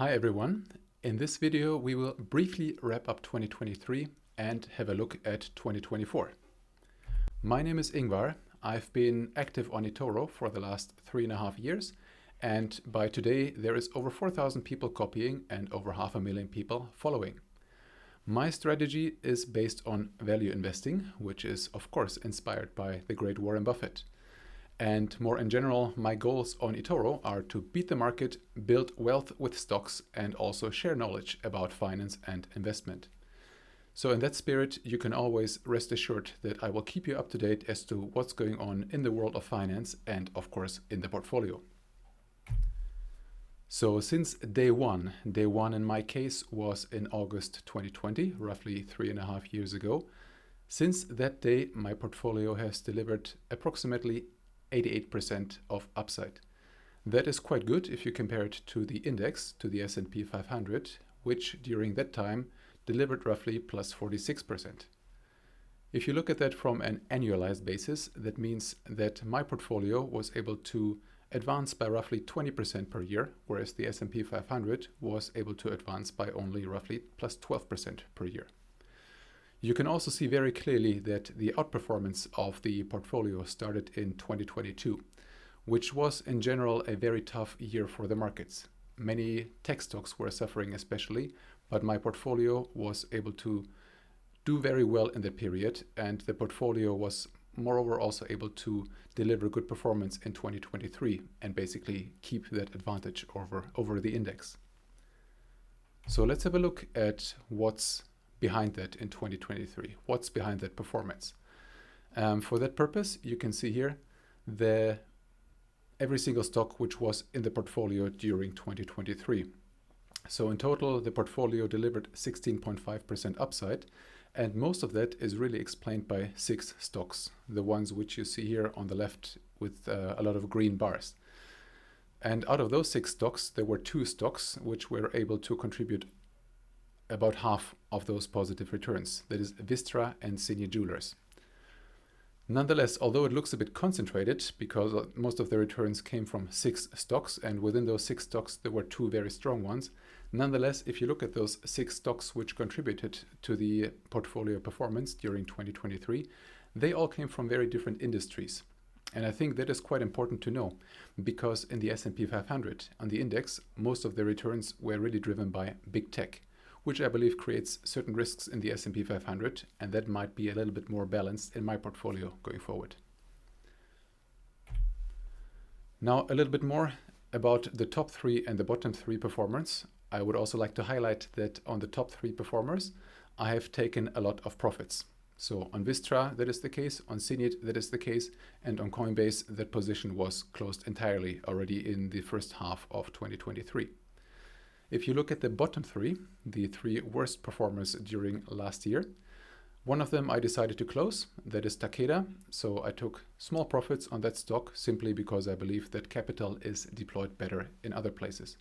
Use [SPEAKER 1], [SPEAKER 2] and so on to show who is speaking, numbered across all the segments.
[SPEAKER 1] Hi everyone. In this video we will briefly wrap up 2023 and have a look at 2024. My name is Ingvar. I've been active on eToro for the last 3.5 years, and by today there is over 4,000 people copying and over 500,000 people following. My strategy is based on value investing, which is of course inspired by the great Warren Buffett. And more in general, my goals on eToro are to beat the market, build wealth with stocks, and also share knowledge about finance and investment. So in that spirit, you can always rest assured that I will keep you up to date as to what's going on in the world of finance and of course in the portfolio. So since day one in my case was in August 2020, roughly 3.5 years ago. Since that day, my portfolio has delivered approximately 88% of upside. That is quite good if you compare it to the index, to the S&P 500, which during that time delivered roughly plus 46%. If you look at that from an annualized basis, that means that my portfolio was able to advance by roughly 20% per year, whereas the S&P 500 was able to advance by only roughly plus 12% per year. You can also see very clearly that the outperformance of the portfolio started in 2022, which was in general a very tough year for the markets. Many tech stocks were suffering especially, but my portfolio was able to do very well in that period, and the portfolio was moreover also able to deliver good performance in 2023 and basically keep that advantage over the index. So let's have a look at what's behind that in 2023. What's behind that performance? For that purpose, you can see here every single stock which was in the portfolio during 2023. So in total, the portfolio delivered 16.5% upside, and most of that is really explained by 6 stocks, the ones which you see here on the left with a lot of green bars. And out of those 6 stocks, there were 2 stocks which were able to contribute about half of those positive returns. That is Vistra and Signet Jewelers. Nonetheless, although it looks a bit concentrated because most of the returns came from 6 stocks, and within those 6 stocks there were 2 very strong ones. Nonetheless, if you look at those 6 stocks which contributed to the portfolio performance during 2023, they all came from very different industries. And I think that is quite important to know, because in the S&P 500, on the index, most of the returns were really driven by big tech, which I believe creates certain risks in the S&P 500, and that might be a little bit more balanced in my portfolio going forward. Now a little bit more about the top 3 and the bottom 3 performers. I would also like to highlight that on the top 3 performers, I have taken a lot of profits. So on Vistra, that is the case, on Signet, that is the case, and on Coinbase, that position was closed entirely already in the first half of 2023. If you look at the bottom 3, the 3 worst performers during last year, one of them I decided to close, that is Takeda. So I took small profits on that stock simply because I believe that capital is deployed better in other places.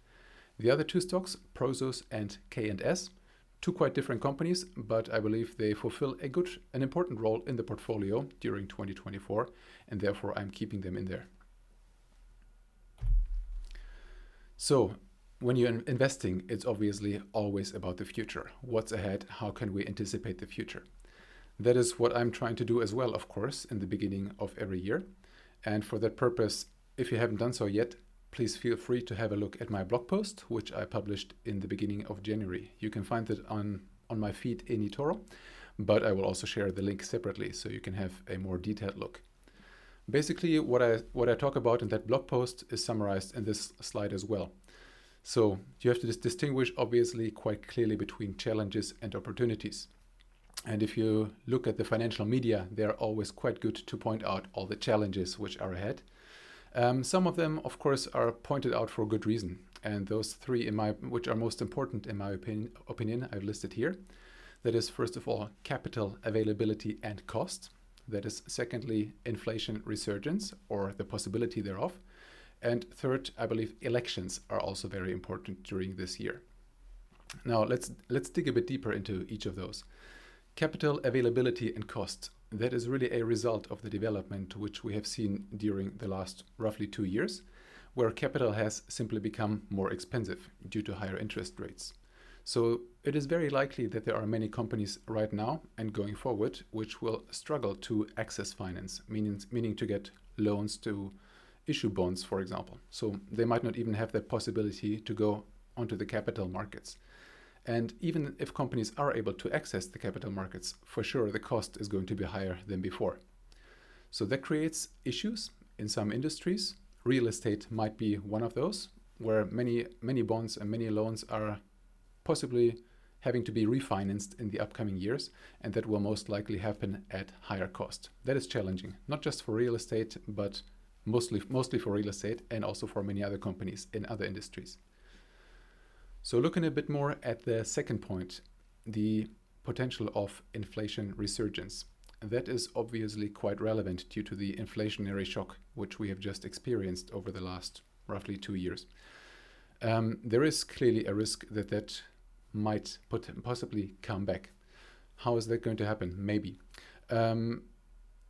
[SPEAKER 1] The other 2 stocks, Prosus and K&S, 2 quite different companies, but I believe they fulfill an important role in the portfolio during 2024, and therefore I'm keeping them in there. So when you're investing, it's obviously always about the future. What's ahead? How can we anticipate the future? That is what I'm trying to do as well, of course, in the beginning of every year. And for that purpose, if you haven't done so yet, please feel free to have a look at my blog post, which I published in the beginning of January. You can find it on my feed in eToro, but I will also share the link separately so you can have a more detailed look. Basically, what I talk about in that blog post is summarized in this slide as well. So you have to distinguish obviously quite clearly between challenges and opportunities. And if you look at the financial media, they're always quite good to point out all the challenges which are ahead. Some of them, of course, are pointed out for good reason. And those 3 which are most important in my opinion, I've listed here. That is, first of all, capital availability and cost. That is, secondly, inflation resurgence or the possibility thereof. And third, I believe elections are also very important during this year. Now let's dig a bit deeper into each of those. Capital availability and cost. That is really a result of the development which we have seen during the last roughly 2 years, where capital has simply become more expensive due to higher interest rates. So it is very likely that there are many companies right now and going forward which will struggle to access finance, meaning to get loans to issue bonds, for example. So they might not even have the possibility to go onto the capital markets. And even if companies are able to access the capital markets, for sure the cost is going to be higher than before. So that creates issues in some industries. Real estate might be one of those, where many bonds and many loans are possibly having to be refinanced in the upcoming years, and that will most likely happen at higher cost. That is challenging, not just for real estate, but mostly for real estate and also for many other companies in other industries. So looking a bit more at the second point, the potential of inflation resurgence. That is obviously quite relevant due to the inflationary shock which we have just experienced over the last roughly 2 years. There is clearly a risk that might possibly come back. How is that going to happen? Maybe.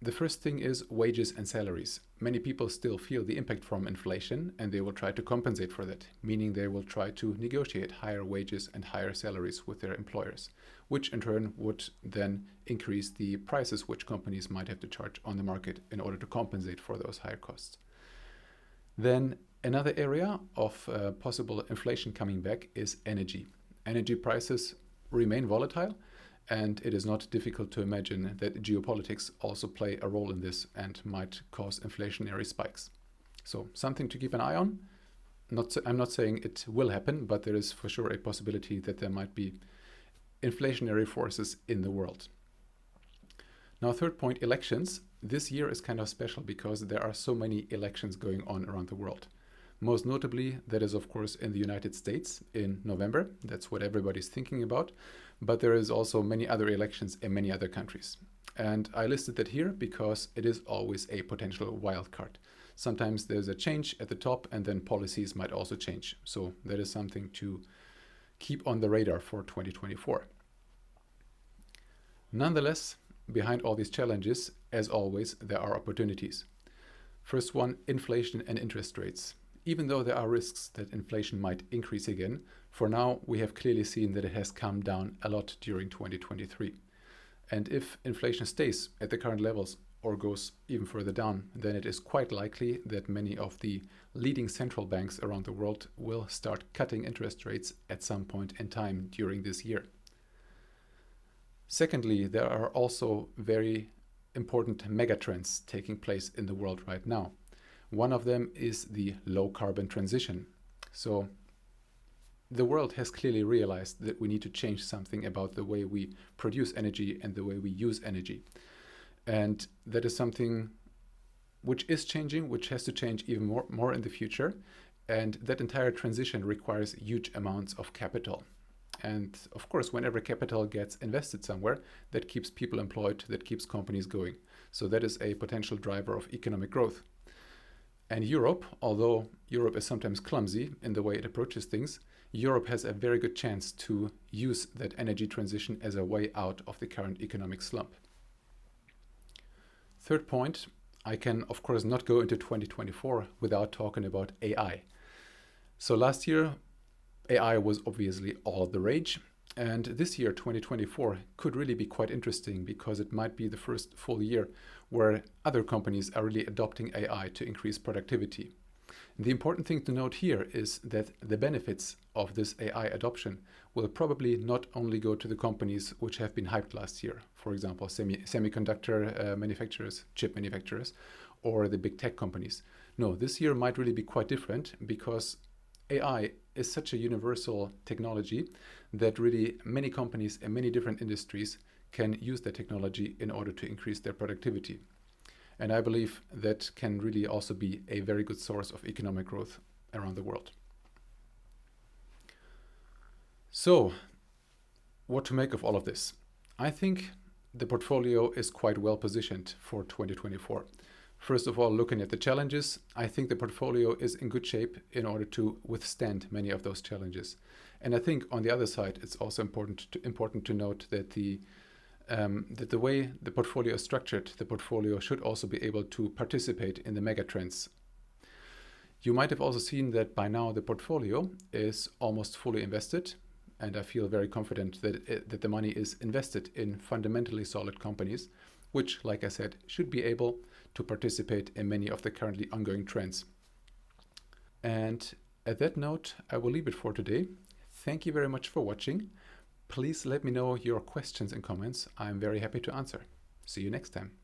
[SPEAKER 1] The first thing is wages and salaries. Many people still feel the impact from inflation, and they will try to compensate for that, meaning they will try to negotiate higher wages and higher salaries with their employers, which in turn would then increase the prices which companies might have to charge on the market in order to compensate for those higher costs. Then another area of possible inflation coming back is energy. Energy prices remain volatile, and it is not difficult to imagine that geopolitics also play a role in this and might cause inflationary spikes. So something to keep an eye on. I'm not saying it will happen, but there is for sure a possibility that there might be inflationary forces in the world. Now, third point, elections. This year is kind of special because there are so many elections going on around the world. Most notably, that is, of course, in the United States in November. That's what everybody's thinking about. But there is also many other elections in many other countries. And I listed that here because it is always a potential wild card. Sometimes there's a change at the top, and then policies might also change. So that is something to keep on the radar for 2024. Nonetheless, behind all these challenges, as always, there are opportunities. First one, inflation and interest rates. Even though there are risks that inflation might increase again, for now we have clearly seen that it has come down a lot during 2023. And if inflation stays at the current levels or goes even further down, then it is quite likely that many of the leading central banks around the world will start cutting interest rates at some point in time during this year. Secondly, there are also very important megatrends taking place in the world right now. One of them is the low carbon transition. So the world has clearly realized that we need to change something about the way we produce energy and the way we use energy. And that is something which is changing, which has to change even more in the future. And that entire transition requires huge amounts of capital. And of course, whenever capital gets invested somewhere, that keeps people employed, that keeps companies going. So that is a potential driver of economic growth. And Europe, although Europe is sometimes clumsy in the way it approaches things, Europe has a very good chance to use that energy transition as a way out of the current economic slump. Third point, I can of course not go into 2024 without talking about AI. So last year, AI was obviously all the rage. And this year, 2024, could really be quite interesting because it might be the first full year where other companies are really adopting AI to increase productivity. And the important thing to note here is that the benefits of this AI adoption will probably not only go to the companies which have been hyped last year, for example, semiconductor manufacturers, chip manufacturers, or the big tech companies. No, this year might really be quite different because AI is such a universal technology that really many companies and many different industries can use that technology in order to increase their productivity. And I believe that can really also be a very good source of economic growth around the world. So, what to make of all of this? I think the portfolio is quite well positioned for 2024. First of all, looking at the challenges, I think the portfolio is in good shape in order to withstand many of those challenges. And I think on the other side, it's also important to note that the way the portfolio is structured, the portfolio should also be able to participate in the megatrends. You might have also seen that by now the portfolio is almost fully invested, and I feel very confident that the money is invested in fundamentally solid companies, which, like I said, should be able to participate in many of the currently ongoing trends. And at that note, I will leave it for today. Thank you very much for watching. Please let me know your questions and comments. I'm very happy to answer. See you next time.